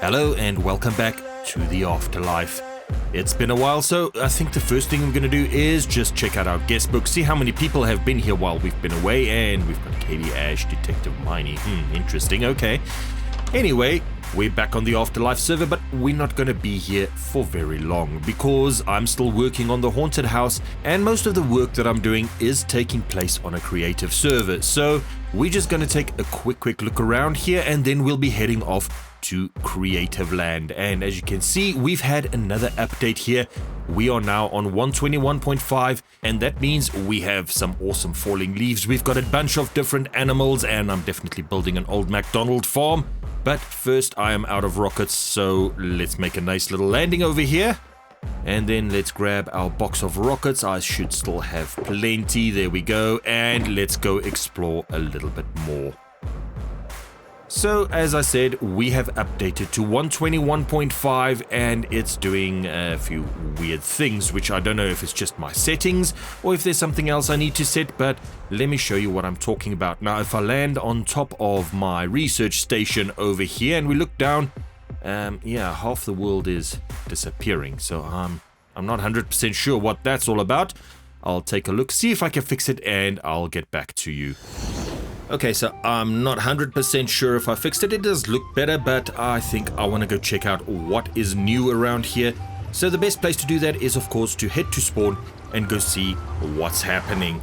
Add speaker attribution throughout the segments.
Speaker 1: Hello and welcome back to the Afterlife. It's been a while, so I think the first thing we're going to do is just check out our guest book, see how many people have been here while we've been away, and we've got Katie Ash, Detective Miney. Interesting, okay. Anyway, we're back on the Afterlife server, but we're not going to be here for very long because I'm still working on the haunted house, and most of the work that I'm doing is taking place on a creative server. So we're just going to take a quick look around here, and then we'll be heading off to Creative Land. And as you can see, we've had another update here. We are now on 121.5, and that means we have some awesome falling leaves. We've got a bunch of different animals, and I'm definitely building an old MacDonald farm. But first, I am out of rockets, so let's make a nice little landing over here. And then let's grab our box of rockets. I should still have plenty. There we go. And let's go explore a little bit more. So, as I said, we have updated to 121.5, and it's doing a few weird things, which I don't know if it's just my settings or if there's something else I need to set, but let me show you what I'm talking about. Now, if I land on top of my research station over here and we look down, half the world is disappearing, so I'm not 100% sure what that's all about. I'll take a look, see if I can fix it, and I'll get back to you. Okay, so I'm not 100% sure if I fixed it. It does look better, but I think I want to go check out what is new around here. So the best place to do that is, of course, to head to spawn and go see what's happening.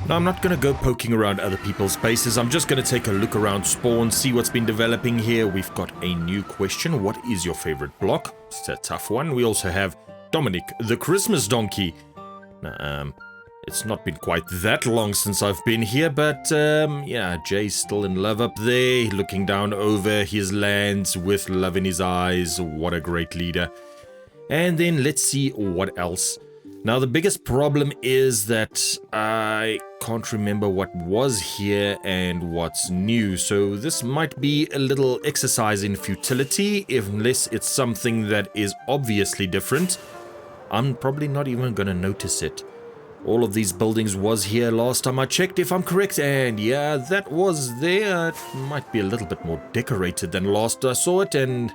Speaker 1: Now, I'm not going to go poking around other people's bases. I'm just going to take a look around spawn, see what's been developing here. We've got a new question. What is your favorite block? It's a tough one. We also have Dominic, the Christmas donkey. Now, it's not been quite that long since I've been here, but Jay's still in love up there, looking down over his lands with love in his eyes. What a great leader. And then let's see what else. Now, the biggest problem is that I can't remember what was here and what's new, so this might be a little exercise in futility, unless it's something that is obviously different. I'm probably not even going to notice it. All of these buildings was here last time I checked, if I'm correct, and yeah, that was there. It might be a little bit more decorated than last I saw it, and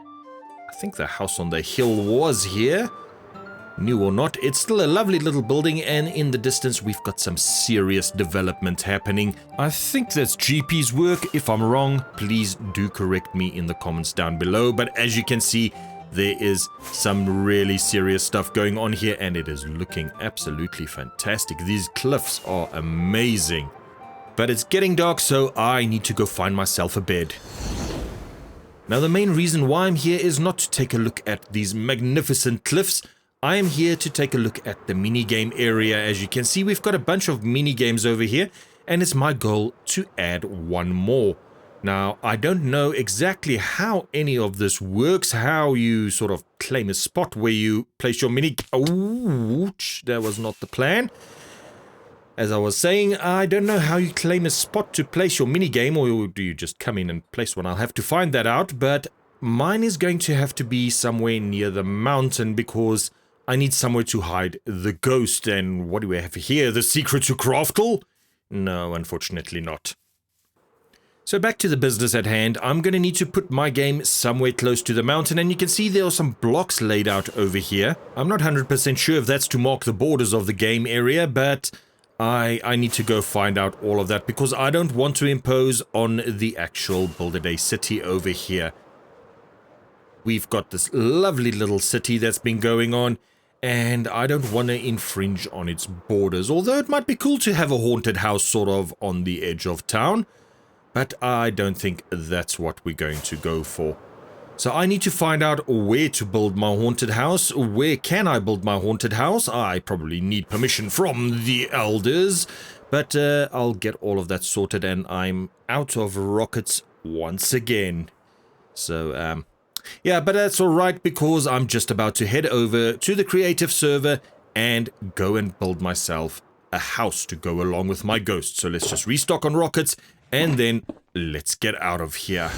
Speaker 1: I think the house on the hill was here. New or not, it's still a lovely little building, and in the distance we've got some serious development happening. I think that's GP's work. If I'm wrong, please do correct me in the comments down below, but as you can see, there is some really serious stuff going on here, and it is looking absolutely fantastic. These cliffs are amazing. But it's getting dark, so I need to go find myself a bed. Now, the main reason why I'm here is not to take a look at these magnificent cliffs. I am here to take a look at the minigame area. As you can see, we've got a bunch of minigames over here, and it's my goal to add one more. Now, I don't know exactly how any of this works, how you sort of claim a spot where you place your mini... Ouch, that was not the plan. As I was saying, I don't know how you claim a spot to place your minigame, or do you just come in and place one? I'll have to find that out, but mine is going to have to be somewhere near the mountain because I need somewhere to hide the ghost. And what do we have here? The secret to Craftle? No, unfortunately not. So back to the business at hand, I'm going to need to put my game somewhere close to the mountain, and you can see there are some blocks laid out over here. I'm not 100% sure if that's to mark the borders of the game area, but I need to go find out all of that because I don't want to impose on the actual Build-A-Day city over here. We've got this lovely little city that's been going on, and I don't want to infringe on its borders, although it might be cool to have a haunted house sort of on the edge of town. But I don't think that's what we're going to go for. So I need to find out where to build my haunted house. Where can I build my haunted house? I probably need permission from the elders. But I'll get all of that sorted, and I'm out of rockets once again. So, yeah, but that's alright because I'm just about to head over to the creative server and go and build myself a house to go along with my ghost. So let's just restock on rockets. And then, let's get out of here.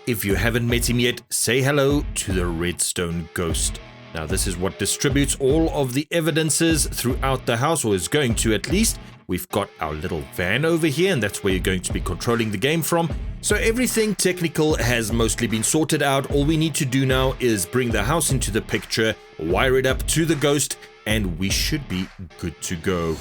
Speaker 1: If you haven't met him yet, say hello to the Redstone Ghost. Now, this is what distributes all of the evidences throughout the house, or is going to at least. We've got our little van over here, and that's where you're going to be controlling the game from. So everything technical has mostly been sorted out. All we need to do now is bring the house into the picture, wire it up to the ghost, and we should be good to go.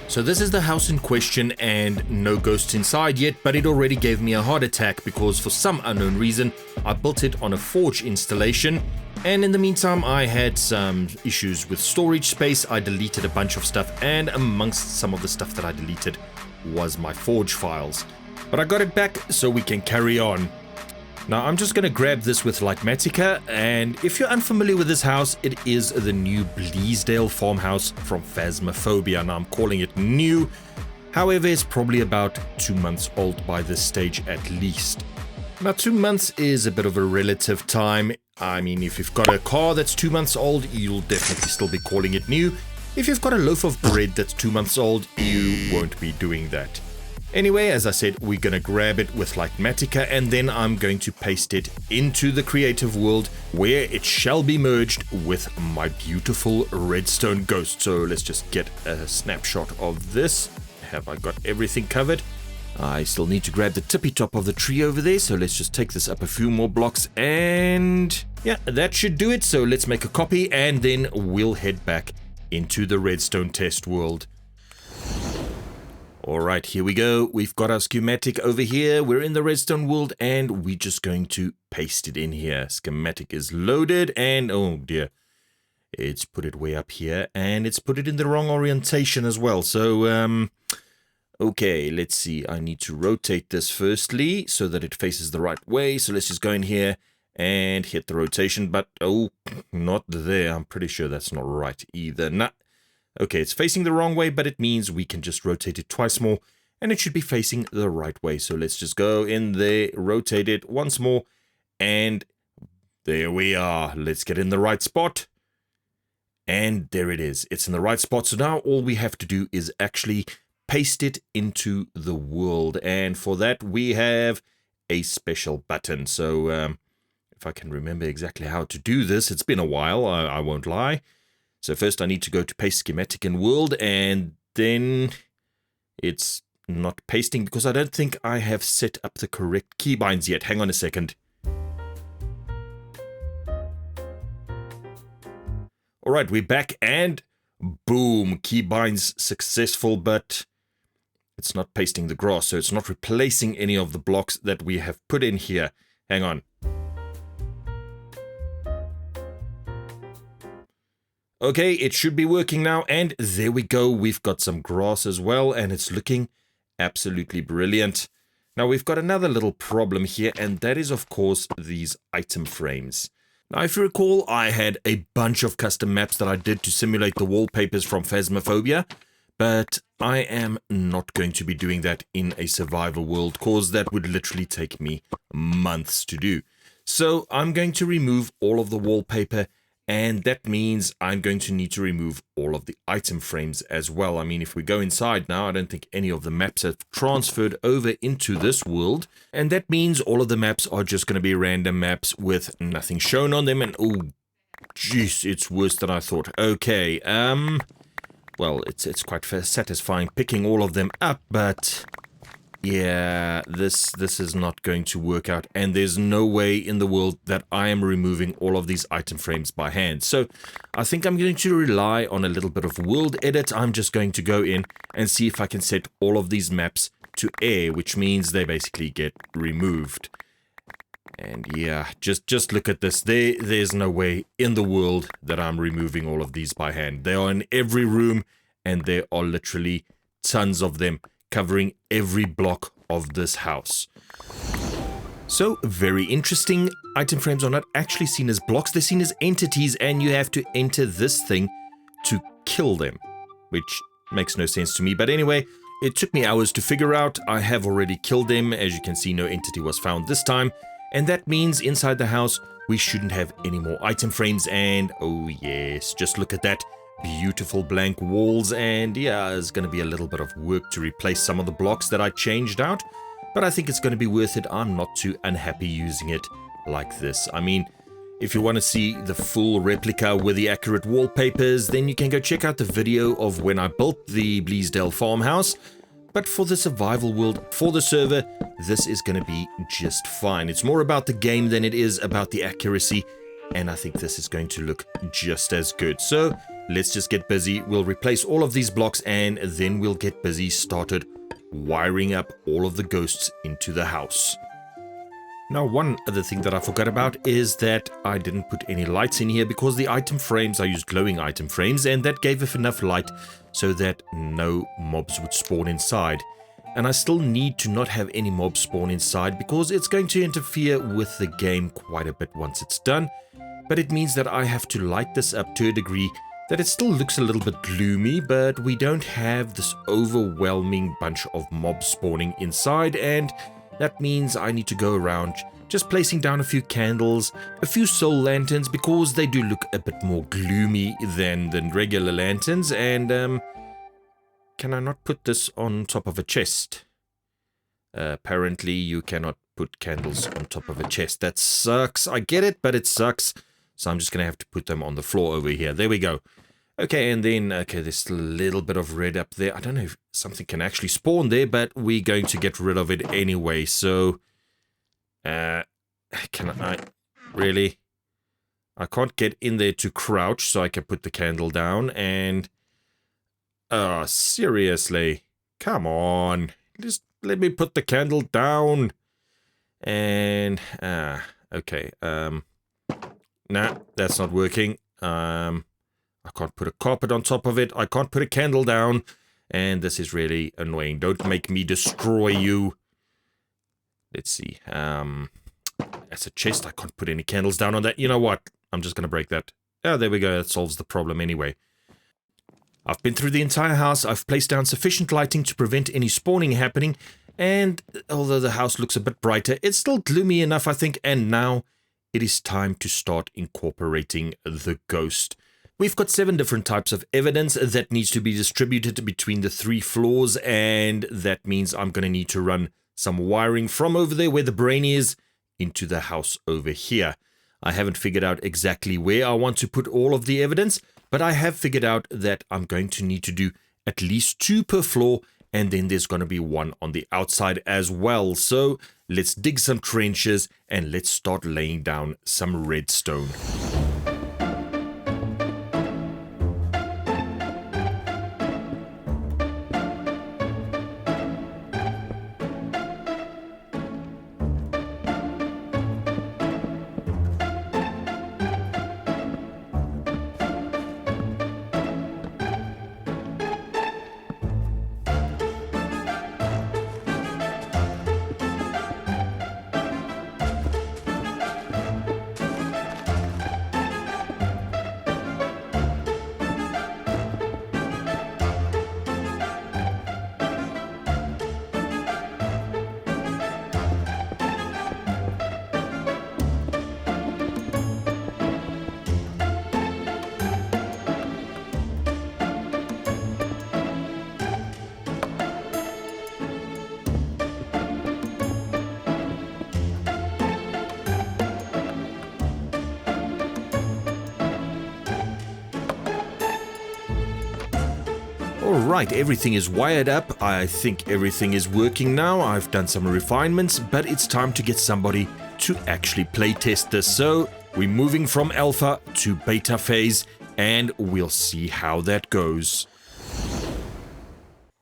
Speaker 1: So this is the house in question, and no ghosts inside yet, but it already gave me a heart attack because for some unknown reason I built it on a forge installation, and in the meantime I had some issues with storage space. I deleted a bunch of stuff, and amongst some of the stuff that I deleted was my forge files. But I got it back so we can carry on. Now I'm just going to grab this with Lightmatica, and if you're unfamiliar with this house, it is the new Bleasdale Farmhouse from Phasmophobia. Now I'm calling it new, however it's probably about 2 months old by this stage at least. Now 2 months is a bit of a relative time. I mean, if you've got a car that's 2 months old, you'll definitely still be calling it new. If you've got a loaf of bread that's 2 months old, you won't be doing that. Anyway, as I said, we're going to grab it with Lightmatica, and then I'm going to paste it into the creative world where it shall be merged with my beautiful Redstone Ghost. So let's just get a snapshot of this. Have I got everything covered? I still need to grab the tippy top of the tree over there, so let's just take this up a few more blocks, and yeah, that should do it. So let's make a copy, and then we'll head back into the redstone test world. Alright, here we go. We've got our schematic over here. We're in the redstone world, and we're just going to paste it in here. Schematic is loaded, and oh dear, it's put it way up here, and it's put it in the wrong orientation as well. So, okay, let's see. I need to rotate this firstly so that it faces the right way. So let's just go in here and hit the rotation, but oh, not there. I'm pretty sure that's not right either. Nah. Okay, it's facing the wrong way, but it means we can just rotate it twice more, and it should be facing the right way. So let's just go in there, rotate it once more, and there we are. Let's get in the right spot. And there it is. It's in the right spot. So now all we have to do is actually paste it into the world. And for that, we have a special button. So if I can remember exactly how to do this, it's been a while, I won't lie. So first I need to go to paste schematic in world, and then it's not pasting because I don't think I have set up the correct keybinds yet. Hang on a second. Alright, we're back, and boom, keybinds successful, but it's not pasting the grass, so it's not replacing any of the blocks that we have put in here. Hang on. Okay, it should be working now, and there we go. We've got some grass as well, and it's looking absolutely brilliant. Now, we've got another little problem here, and that is, of course, these item frames. Now, if you recall, I had a bunch of custom maps that I did to simulate the wallpapers from Phasmophobia, but I am not going to be doing that in a survival world, because that would literally take me months to do. So I'm going to remove all of the wallpaper, and that means I'm going to need to remove all of the item frames as well. I mean, if we go inside now, I don't think any of the maps have transferred over into this world. And that means all of the maps are just going to be random maps with nothing shown on them. And oh, jeez, it's worse than I thought. Okay, well, it's quite satisfying picking all of them up, but yeah, this is not going to work out, and there's no way in the world that I am removing all of these item frames by hand. So I think I'm going to rely on a little bit of world edit. I'm just going to go in and see if I can set all of these maps to air, which means they basically get removed. And yeah, just look at this. There's no way in the world that I'm removing all of these by hand. They are in every room, and there are literally tons of them, covering every block of this house. So, very interesting. Item frames are not actually seen as blocks, they're seen as entities, and you have to enter this thing to kill them, which makes no sense to me. But anyway, it took me hours to figure out. I have already killed them. As you can see, no entity was found this time, and that means inside the house we shouldn't have any more item frames. And oh yes, just look at that. Beautiful blank walls, and yeah, there's going to be a little bit of work to replace some of the blocks that I changed out, but I think it's going to be worth it. I'm not too unhappy using it like this. I mean, If you want to see the full replica with the accurate wallpapers, then you can go check out the video of when I built the Bleasdale Farmhouse. But for the survival world, for the server, this is going to be just fine. It's more about the game than it is about the accuracy, and I think this is going to look just as good. So let's just get busy. We'll replace all of these blocks, and then we'll get busy started wiring up all of the ghosts into the house. Now, one other thing that I forgot about is that I didn't put any lights in here because the item frames, I used glowing item frames, and that gave enough light so that no mobs would spawn inside. And I still need to not have any mobs spawn inside because it's going to interfere with the game quite a bit once it's done. But it means that I have to light this up to a degree that it still looks a little bit gloomy, but we don't have this overwhelming bunch of mobs spawning inside, and that means I need to go around just placing down a few candles, a few soul lanterns, because they do look a bit more gloomy than the regular lanterns. And can I not put this on top of a chest? Apparently you cannot put candles on top of a chest. That sucks. I get it, but it sucks. So I'm just going to have to put them on the floor over here. There we go. Okay, and then, okay, there's still a little bit of red up there. I don't know if something can actually spawn there, but we're going to get rid of it anyway. So, can I, really? I can't get in there to crouch, so I can put the candle down, and, seriously, come on, just let me put the candle down, and, okay, nah, that's not working, I can't put a carpet on top of it. I can't put a candle down. And this is really annoying. Don't make me destroy you. Let's see. As a chest, I can't put any candles down on that. You know what? I'm just going to break that. Oh, there we go. That solves the problem anyway. I've been through the entire house. I've placed down sufficient lighting to prevent any spawning happening. And although the house looks a bit brighter, it's still gloomy enough, I think. And now it is time to start incorporating the ghost. We've got 7 different types of evidence that needs to be distributed between the 3 floors, and that means I'm going to need to run some wiring from over there where the brain is into the house over here. I haven't figured out exactly where I want to put all of the evidence, but I have figured out that I'm going to need to do at least 2 per floor, and then there's going to be 1 on the outside as well. So let's dig some trenches and let's start laying down some redstone. Alright, everything is wired up. I think everything is working now. I've done some refinements, but it's time to get somebody to actually playtest this. So we're moving from alpha to beta phase, and we'll see how that goes.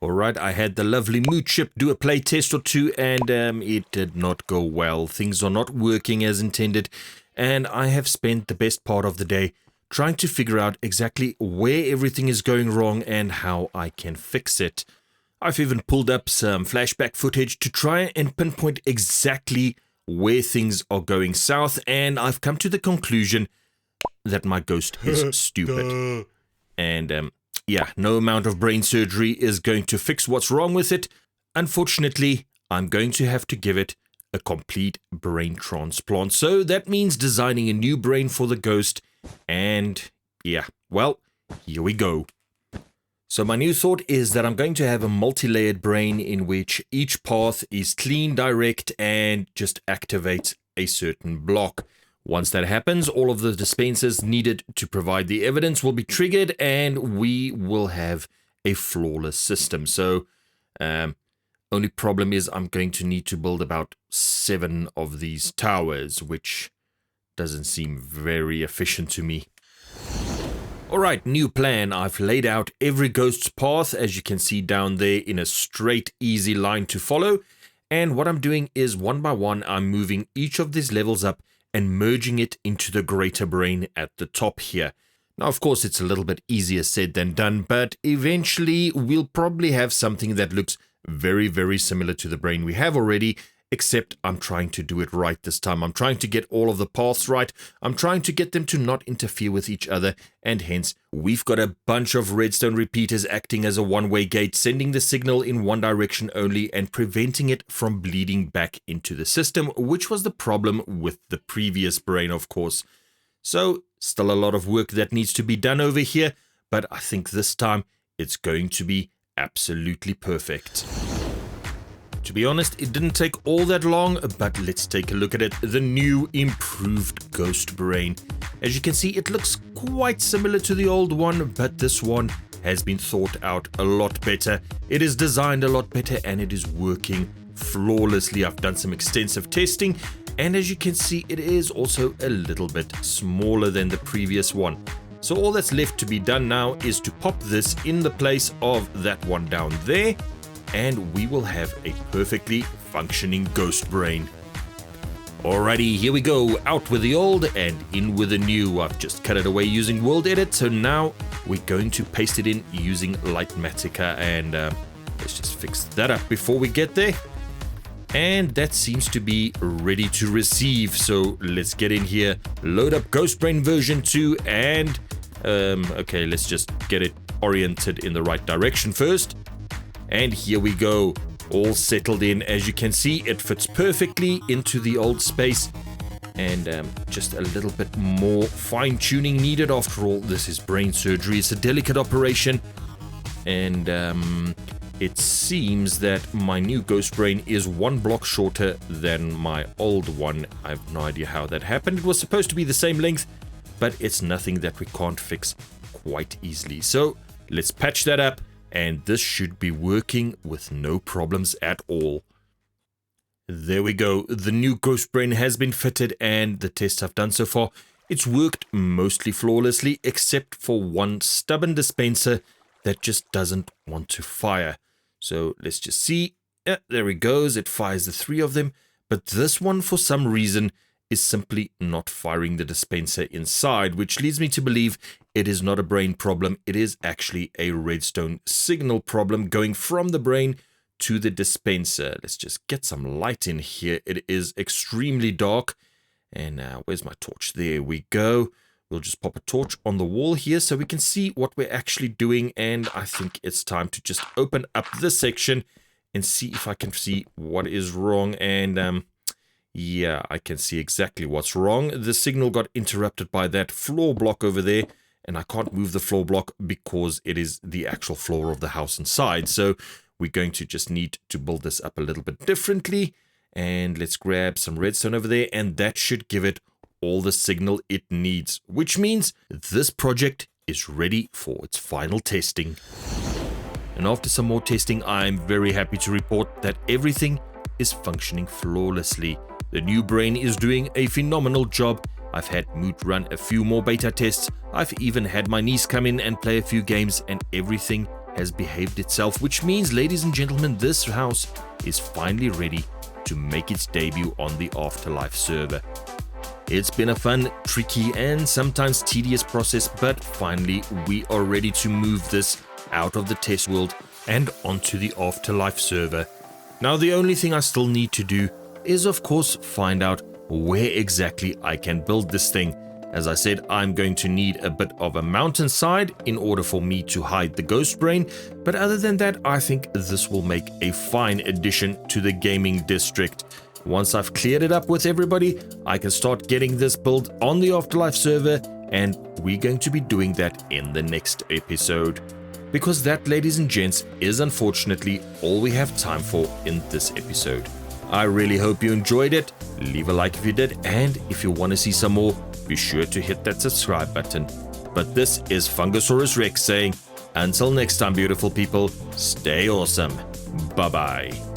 Speaker 1: Alright, I had the lovely Mood Chip do a playtest or 2, and it did not go well. Things are not working as intended, and I have spent the best part of the day trying to figure out exactly where everything is going wrong and how I can fix it. I've even pulled up some flashback footage to try and pinpoint exactly where things are going south, and I've come to the conclusion that my ghost is stupid. And yeah, no amount of brain surgery is going to fix what's wrong with it. Unfortunately, I'm going to have to give it a complete brain transplant. So that means designing a new brain for the ghost. And yeah, well, here we go. So my new thought is that I'm going to have a multi-layered brain in which each path is clean, direct, and just activates a certain block. Once that happens, all of the dispensers needed to provide the evidence will be triggered, and we will have a flawless system. So, only problem is I'm going to need to build about 7 of these towers, which doesn't seem very efficient to me. Alright, new plan. I've laid out every ghost's path, as you can see down there, in a straight, easy line to follow. And what I'm doing is, one by one, I'm moving each of these levels up and merging it into the greater brain at the top here. Now, of course, it's a little bit easier said than done, but eventually we'll probably have something that looks very, very similar to the brain we have already, except I'm trying to do it right this time. I'm trying to get all of the paths right. I'm trying to get them to not interfere with each other, and hence we've got a bunch of redstone repeaters acting as a one-way gate, sending the signal in one direction only and preventing it from bleeding back into the system, which was the problem with the previous brain, of course. So, still a lot of work that needs to be done over here, but I think this time it's going to be absolutely perfect. To be honest, it didn't take all that long, but let's take a look at it. The new improved ghost brain. As you can see, it looks quite similar to the old one, but this one has been thought out a lot better. It is designed a lot better, and it is working flawlessly. I've done some extensive testing, and as you can see, it is also a little bit smaller than the previous one. So all that's left to be done now is to pop this in the place of that one down there, and we will have a perfectly functioning ghost brain. Alrighty, here we go. Out with the old and in with the new. I've just cut it away using World Edit, so now we're going to paste it in using Lightmatica, and let's just fix that up before we get there. And that seems to be ready to receive, so let's get in here, load up Ghost Brain version 2, and okay, let's just get it oriented in the right direction first. And here we go, all settled in. As you can see, it fits perfectly into the old space, and just a little bit more fine-tuning needed. After all, this is brain surgery. It's a delicate operation, and it seems that my new ghost brain is 1 block shorter than my old one. I have no idea how that happened. It was supposed to be the same length, but it's nothing that we can't fix quite easily. So let's patch that up, and this should be working with no problems at all. There we go. The new ghost brain has been fitted, and the tests I've done so far, it's worked mostly flawlessly, except for one stubborn dispenser that just doesn't want to fire. So let's just see. There it goes. It fires the 3 of them, but this one, for some reason, is simply not firing the dispenser inside, which leads me to believe it is not a brain problem. It is actually a redstone signal problem going from the brain to the dispenser. Let's just get some light in here. It is extremely dark. And where's my torch? There we go. We'll just pop a torch on the wall here so we can see what we're actually doing. And I think it's time to just open up this section and see if I can see what is wrong. And yeah, I can see exactly what's wrong. The signal got interrupted by that floor block over there, and I can't move the floor block because it is the actual floor of the house inside. So we're going to just need to build this up a little bit differently. And let's grab some redstone over there, and that should give it all the signal it needs, which means this project is ready for its final testing. And after some more testing, I'm very happy to report that everything is functioning flawlessly. The new brain is doing a phenomenal job. I've had Moot run a few more beta tests. I've even had my niece come in and play a few games, and everything has behaved itself, which means, ladies and gentlemen, this house is finally ready to make its debut on the Afterlife server. It's been a fun, tricky, and sometimes tedious process, but finally we are ready to move this out of the test world and onto the Afterlife server. Now, the only thing I still need to do is, of course, find out where exactly I can build this thing. As I said, I'm going to need a bit of a mountainside in order for me to hide the ghost brain, but other than that, I think this will make a fine addition to the gaming district. Once I've cleared it up with everybody, I can start getting this built on the Afterlife server, and we're going to be doing that in the next episode. Because that, ladies and gents, is unfortunately all we have time for in this episode. I really hope you enjoyed it. Leave a like if you did, and if you want to see some more, be sure to hit that subscribe button. But this is Fungusaurus Rex saying, until next time, beautiful people, stay awesome. Bye-bye.